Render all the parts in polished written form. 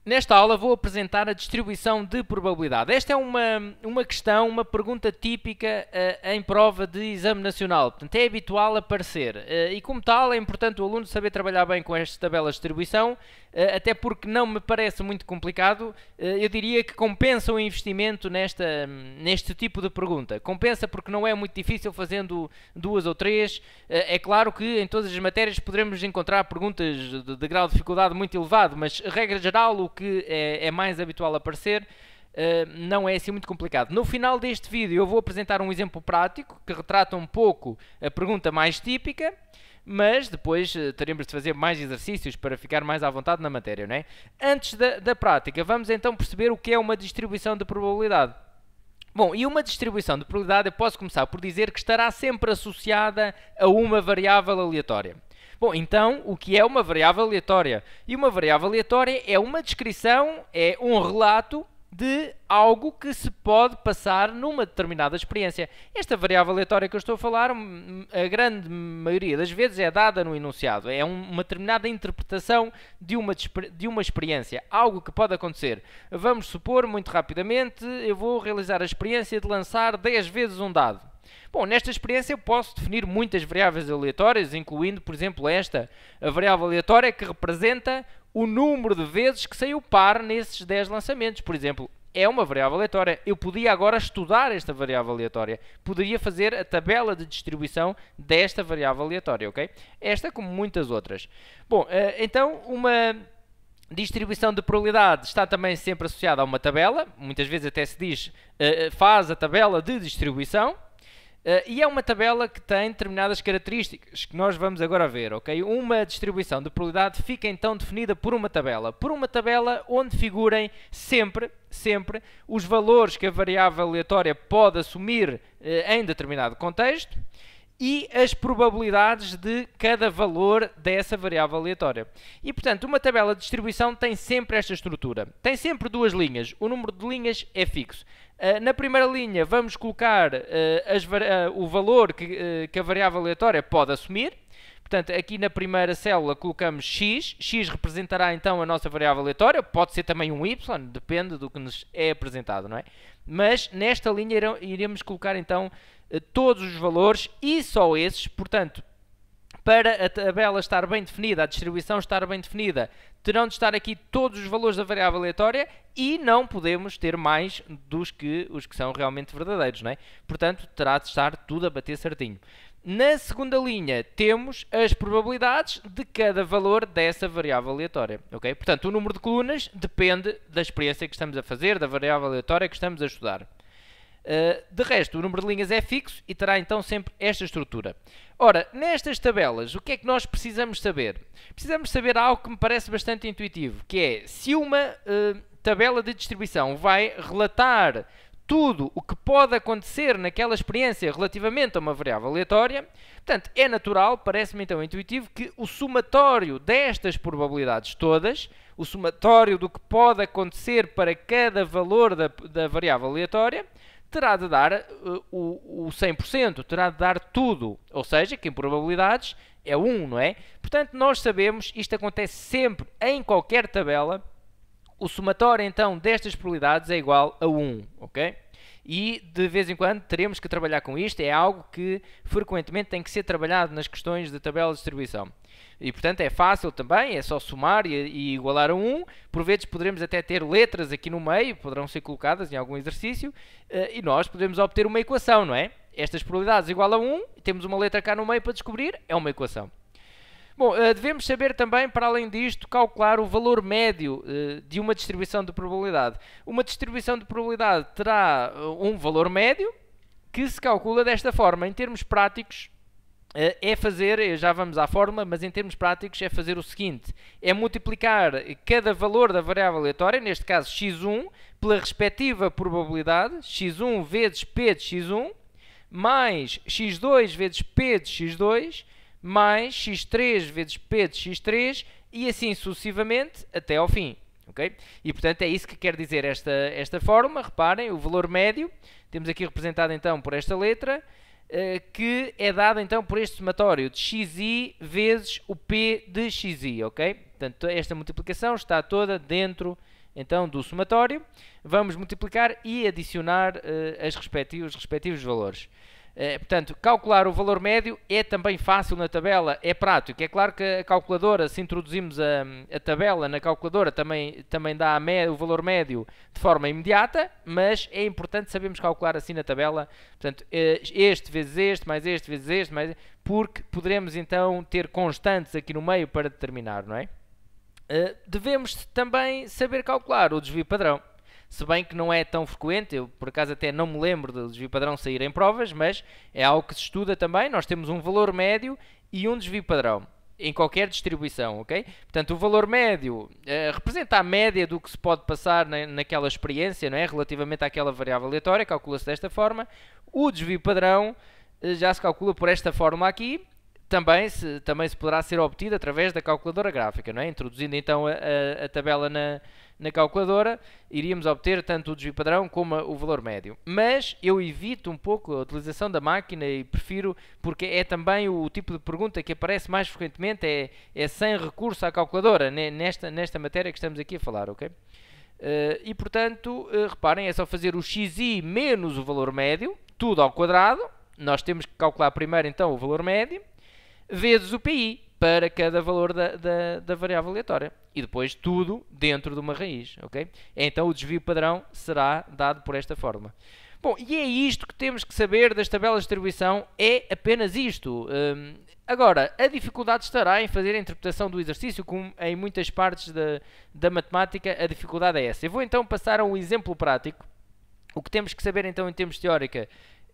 Nesta aula vou apresentar a distribuição de probabilidade. Esta é uma questão, uma pergunta típica em prova de exame nacional. Portanto, é habitual aparecer. E como tal, é importante o aluno saber trabalhar bem com esta tabela de distribuição, até porque não me parece muito complicado. Eu diria que compensa o investimento neste tipo de pergunta. Compensa porque não é muito difícil fazendo duas ou três. É claro que em todas as matérias poderemos encontrar perguntas de grau de dificuldade muito elevado, mas, regra geral, o que é mais habitual aparecer não é assim muito complicado. No final deste vídeo eu vou apresentar um exemplo prático que retrata um pouco a pergunta mais típica, mas depois teremos de fazer mais exercícios para ficar mais à vontade na matéria, não é? Antes da prática, vamos então perceber o que é uma distribuição de probabilidade. Bom, e uma distribuição de probabilidade eu posso começar por dizer que estará sempre associada a uma variável aleatória. Bom, então, o que é uma variável aleatória? E uma variável aleatória é uma descrição, é um relato de algo que se pode passar numa determinada experiência. Esta variável aleatória que eu estou a falar, a grande maioria das vezes é dada no enunciado. É uma determinada interpretação de uma experiência, algo que pode acontecer. Vamos supor, muito rapidamente, eu vou realizar a experiência de lançar 10 vezes um dado. Bom, nesta experiência eu posso definir muitas variáveis aleatórias, incluindo, por exemplo, a variável aleatória que representa o número de vezes que saiu par nesses 10 lançamentos. Por exemplo, é uma variável aleatória. Eu podia agora estudar esta variável aleatória. Poderia fazer a tabela de distribuição desta variável aleatória, ok? Esta como muitas outras. Bom, então uma distribuição de probabilidade está também sempre associada a uma tabela. Muitas vezes até se diz faz a tabela de distribuição. E é uma tabela que tem determinadas características que nós vamos agora ver, ok? Uma distribuição de probabilidade fica então definida por uma tabela onde figurem sempre os valores que a variável aleatória pode assumir em determinado contexto e as probabilidades de cada valor dessa variável aleatória. E, portanto, uma tabela de distribuição tem sempre esta estrutura. Tem sempre duas linhas. O número de linhas é fixo. Na primeira linha vamos colocar o valor que a variável aleatória pode assumir. Portanto, aqui na primeira célula colocamos x. X representará então a nossa variável aleatória. Pode ser também um y, depende do que nos é apresentado, não é? Mas nesta linha iremos colocar então todos os valores e só esses. Portanto, para a tabela estar bem definida, a distribuição estar bem definida, terão de estar aqui todos os valores da variável aleatória e não podemos ter mais dos que os que são realmente verdadeiros, não é? Portanto, terá de estar tudo a bater certinho. Na segunda linha temos as probabilidades de cada valor dessa variável aleatória, ok? Portanto, o número de colunas depende da experiência que estamos a fazer, da variável aleatória que estamos a estudar. De resto, o número de linhas é fixo e terá então sempre esta estrutura. Ora, nestas tabelas, o que é que nós precisamos saber? Precisamos saber algo que me parece bastante intuitivo, que é se uma tabela de distribuição vai relatar tudo o que pode acontecer naquela experiência relativamente a uma variável aleatória. Portanto, é natural, parece-me então intuitivo, que o somatório destas probabilidades todas, o somatório do que pode acontecer para cada valor da variável aleatória, terá de dar o 100%, terá de dar tudo, ou seja, que em probabilidades é 1, não é? Portanto, nós sabemos, isto acontece sempre em qualquer tabela, o somatório então destas probabilidades é igual a 1, ok? E de vez em quando teremos que trabalhar com isto, é algo que frequentemente tem que ser trabalhado nas questões de tabela de distribuição. E portanto é fácil também, é só somar e igualar a 1. Por vezes poderemos até ter letras aqui no meio, poderão ser colocadas em algum exercício, e nós podemos obter uma equação, não é? Estas probabilidades igual a 1, temos uma letra cá no meio para descobrir, é uma equação. Bom, devemos saber também, para além disto, calcular o valor médio de uma distribuição de probabilidade. Uma distribuição de probabilidade terá um valor médio que se calcula desta forma. Em termos práticos, é fazer, já vamos à fórmula, mas em termos práticos é fazer o seguinte, é multiplicar cada valor da variável aleatória, neste caso x1, pela respectiva probabilidade, x1 vezes p de x1, mais x2 vezes p de x2, mais x3 vezes p de x3 e assim sucessivamente até ao fim. Okay? E portanto é isso que quer dizer esta fórmula. Reparem, o valor médio, temos aqui representado então por esta letra, que é dado então por este somatório de xi vezes o p de xi, ok? Portanto, esta multiplicação está toda dentro então do somatório, vamos multiplicar e adicionar os respectivos valores. Portanto, calcular o valor médio é também fácil na tabela, é prático. É claro que a calculadora, se introduzimos a tabela na calculadora, também dá o valor médio de forma imediata, mas é importante sabermos calcular assim na tabela. Portanto, este vezes este, mais este vezes este, porque poderemos então ter constantes aqui no meio para determinar, não é? Devemos também saber calcular o desvio padrão. Se bem que não é tão frequente, eu por acaso até não me lembro do desvio padrão sair em provas, mas é algo que se estuda também. Nós temos um valor médio e um desvio padrão em qualquer distribuição, ok? Portanto, o valor médio representa a média do que se pode passar naquela experiência, não é? Relativamente àquela variável aleatória, calcula-se desta forma. O desvio padrão já se calcula por esta fórmula aqui. Também se poderá ser obtido através da calculadora gráfica, não é? Introduzindo então a tabela na calculadora, iríamos obter tanto o desvio padrão como o valor médio. Mas eu evito um pouco a utilização da máquina e prefiro, porque é também o tipo de pergunta que aparece mais frequentemente, é sem recurso à calculadora, nesta matéria que estamos aqui a falar, ok? E portanto, reparem, é só fazer o xi menos o valor médio, tudo ao quadrado. Nós temos que calcular primeiro então o valor médio, vezes o PI para cada valor da variável aleatória. E depois tudo dentro de uma raiz, ok? Então o desvio padrão será dado por esta forma. Bom, e é isto que temos que saber das tabelas de distribuição, é apenas isto. Agora, a dificuldade estará em fazer a interpretação do exercício, como em muitas partes da matemática a dificuldade é essa. Eu vou então passar a um exemplo prático. O que temos que saber então em termos teóricos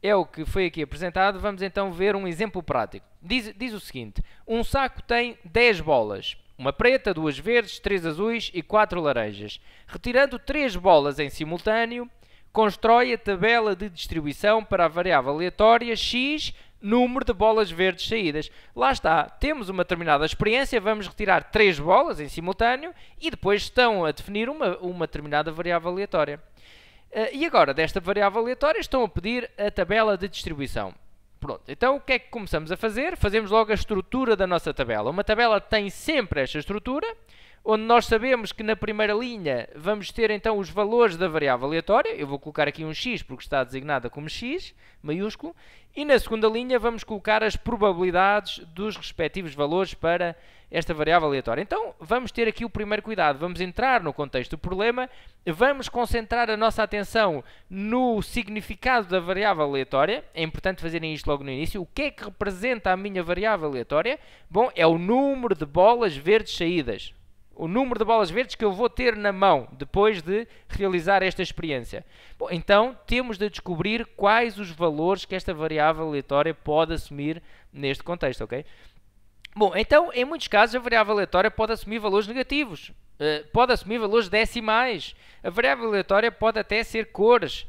é o que foi aqui apresentado. Vamos então ver um exemplo prático. Diz o seguinte: um saco tem 10 bolas, uma preta, 2 verdes, 3 azuis e 4 laranjas. Retirando 3 bolas em simultâneo, constrói a tabela de distribuição para a variável aleatória x, número de bolas verdes saídas. Lá está, temos uma determinada experiência, vamos retirar 3 bolas em simultâneo e depois estão a definir uma determinada variável aleatória. E agora, desta variável aleatória, estão a pedir a tabela de distribuição. Pronto, então o que é que começamos a fazer? Fazemos logo a estrutura da nossa tabela. Uma tabela tem sempre esta estrutura, onde nós sabemos que na primeira linha vamos ter então os valores da variável aleatória. Eu vou colocar aqui um x porque está designada como x, maiúsculo. E na segunda linha vamos colocar as probabilidades dos respectivos valores para esta variável aleatória. Então vamos ter aqui o primeiro cuidado. Vamos entrar no contexto do problema, vamos concentrar a nossa atenção no significado da variável aleatória. É importante fazerem isto logo no início. O que é que representa a minha variável aleatória? Bom, é o número de bolas verdes saídas. O número de bolas verdes que eu vou ter na mão depois de realizar esta experiência. Bom, então, temos de descobrir quais os valores que esta variável aleatória pode assumir neste contexto, ok? Bom, então, em muitos casos, a variável aleatória pode assumir valores negativos, pode assumir valores decimais, a variável aleatória pode até ser cores,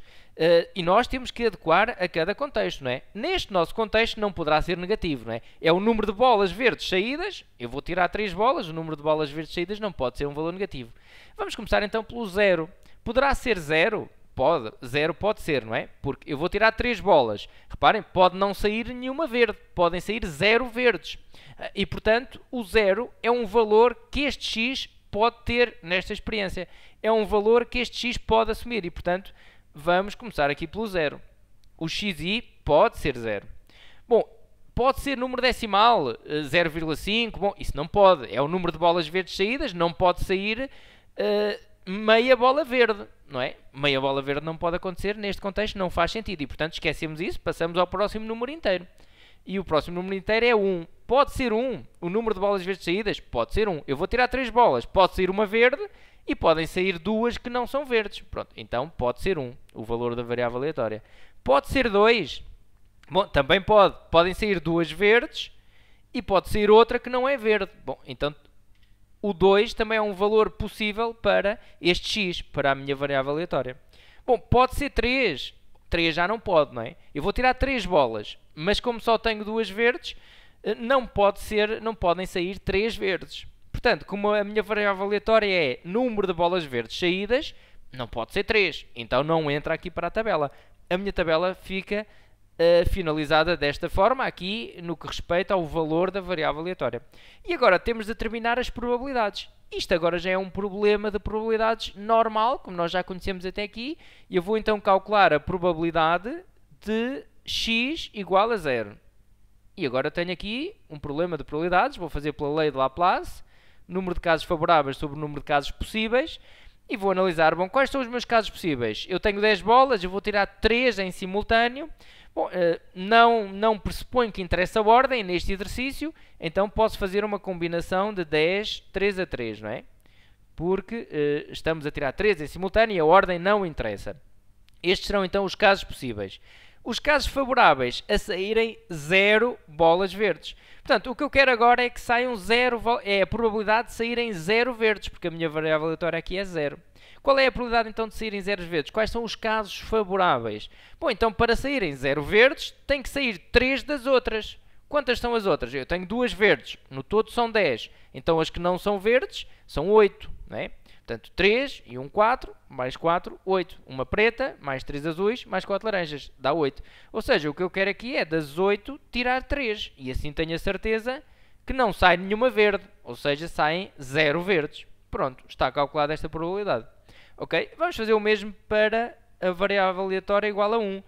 e nós temos que adequar a cada contexto, não é? Neste nosso contexto não poderá ser negativo, não é? É o número de bolas verdes saídas, eu vou tirar 3 bolas, o número de bolas verdes saídas não pode ser um valor negativo. Vamos começar então pelo 0. Poderá ser 0? Pode, 0 pode ser, não é? Porque eu vou tirar 3 bolas. Reparem, pode não sair nenhuma verde, podem sair 0 verdes. E portanto, o 0 é um valor que este x pode ter nesta experiência. É um valor que este x pode assumir e portanto, vamos começar aqui pelo 0. O xi pode ser 0. Bom, pode ser número decimal, 0,5. Bom, isso não pode. É o número de bolas verdes saídas, não pode sair meia bola verde, não é? Meia bola verde não pode acontecer neste contexto, não faz sentido. E, portanto, esquecemos isso, passamos ao próximo número inteiro. E o próximo número inteiro é 1. Pode ser 1. O número de bolas verdes saídas pode ser 1. Eu vou tirar 3 bolas. Pode sair uma verde e podem sair 2 que não são verdes. Pronto, então pode ser 1, o valor da variável aleatória. Pode ser 2. Bom, também pode. Podem sair 2 verdes e pode sair outra que não é verde. Bom, então o 2 também é um valor possível para este x, para a minha variável aleatória. Bom, pode ser 3. 3 já não pode, não é? Eu vou tirar 3 bolas, mas como só tenho 2 verdes, não podem sair 3 verdes. Portanto, como a minha variável aleatória é número de bolas verdes saídas, não pode ser 3. Então não entra aqui para a tabela. A minha tabela fica finalizada desta forma, aqui no que respeita ao valor da variável aleatória. E agora temos de determinar as probabilidades. Isto agora já é um problema de probabilidades normal, como nós já conhecemos até aqui, e eu vou então calcular a probabilidade de x igual a 0. E agora tenho aqui um problema de probabilidades, vou fazer pela lei de Laplace, número de casos favoráveis sobre o número de casos possíveis, e vou analisar, bom, quais são os meus casos possíveis? Eu tenho 10 bolas, eu vou tirar 3 em simultâneo. Bom, não pressuponho que interessa a ordem neste exercício, então posso fazer uma combinação de 10, 3 a 3, não é? Porque estamos a tirar 3 em simultâneo e a ordem não interessa. Estes serão então os casos possíveis. Os casos favoráveis a saírem 0 bolas verdes. Portanto, o que eu quero agora é que saiam 0, é a probabilidade de saírem 0 verdes, porque a minha variável aleatória aqui é 0. Qual é a probabilidade então de saírem 0 verdes? Quais são os casos favoráveis? Bom, então para saírem 0 verdes, tem que sair 3 das outras. Quantas são as outras? Eu tenho 2 verdes, no todo são 10. Então as que não são verdes são 8, não é? Portanto, 3 e 1, 4, mais 4, 8. Uma preta, mais 3 azuis, mais 4 laranjas, dá 8. Ou seja, o que eu quero aqui é das 8 tirar 3. E assim tenho a certeza que não sai nenhuma verde. Ou seja, saem 0 verdes. Pronto, está calculada esta probabilidade. Ok? Vamos fazer o mesmo para a variável aleatória igual a 1.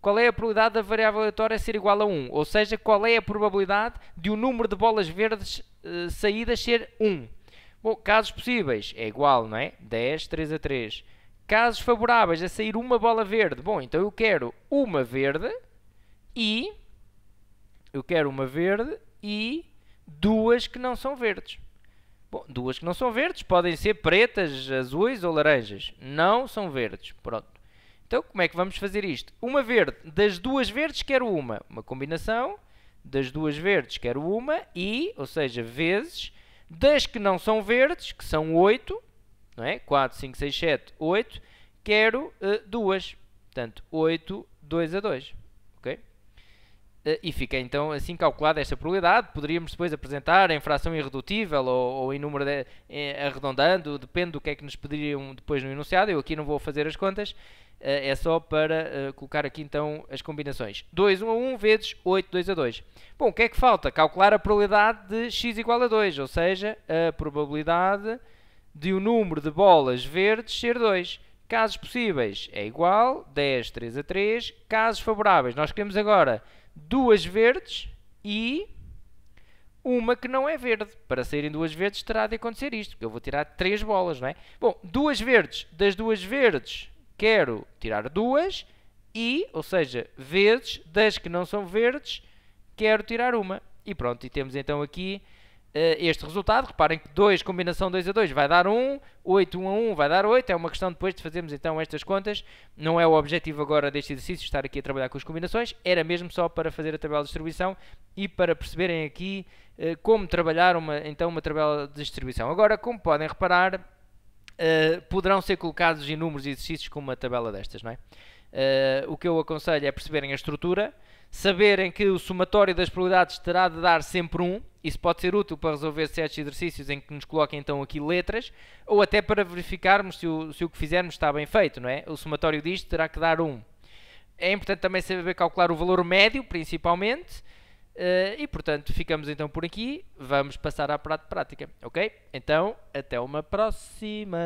Qual é a probabilidade da variável aleatória ser igual a 1? Ou seja, qual é a probabilidade de o número de bolas verdes saídas ser 1? Bom, casos possíveis é igual, não é? 10, 3 a 3. Casos favoráveis a sair uma bola verde. Bom, então eu quero uma verde e... duas que não são verdes. Bom, duas que não são verdes podem ser pretas, azuis ou laranjas. Não são verdes. Pronto. Então, como é que vamos fazer isto? Uma verde. Das duas verdes quero uma. Uma combinação. Das duas verdes quero uma e, ou seja, vezes... Das que não são verdes, que são 8, não é? 4, 5, 6, 7, 8, quero 2. Portanto, 8, 2 a 2. Ok? E fica então assim calculada esta probabilidade. Poderíamos depois apresentar em fração irredutível ou em número arredondando, depende do que é que nos pediriam depois no enunciado. Eu aqui não vou fazer as contas, é só para colocar aqui então as combinações. 2, 1 a 1 vezes 8, 2 a 2. Bom, o que é que falta? Calcular a probabilidade de x igual a 2, ou seja, a probabilidade de o número de bolas verdes ser 2. Casos possíveis é igual, 10, 3 a 3. Casos favoráveis, nós queremos agora duas verdes e uma que não é verde. Para saírem duas verdes terá de acontecer isto, porque eu vou tirar 3 bolas, não é? Bom, duas verdes, das duas verdes quero tirar 2 e, ou seja, vezes das que não são verdes quero tirar uma. E pronto, e temos então aqui este resultado. Reparem que 2 combinação 2 a 2 vai dar 1, 8, 1 a 1 vai dar 8. É uma questão depois de fazermos então estas contas. Não é o objetivo agora deste exercício estar aqui a trabalhar com as combinações. Era mesmo só para fazer a tabela de distribuição e para perceberem aqui como trabalhar uma tabela de distribuição. Agora, como podem reparar, poderão ser colocados inúmeros exercícios com uma tabela destas, não é? O que eu aconselho é perceberem a estrutura, saberem que o somatório das probabilidades terá de dar sempre 1. Isso pode ser útil para resolver certos exercícios em que nos coloquem então aqui letras, ou até para verificarmos se o que fizermos está bem feito, não é? O somatório disto terá que dar 1. É importante também saber calcular o valor médio, principalmente, e portanto ficamos então por aqui. Vamos passar à prática, ok? Então, até uma próxima!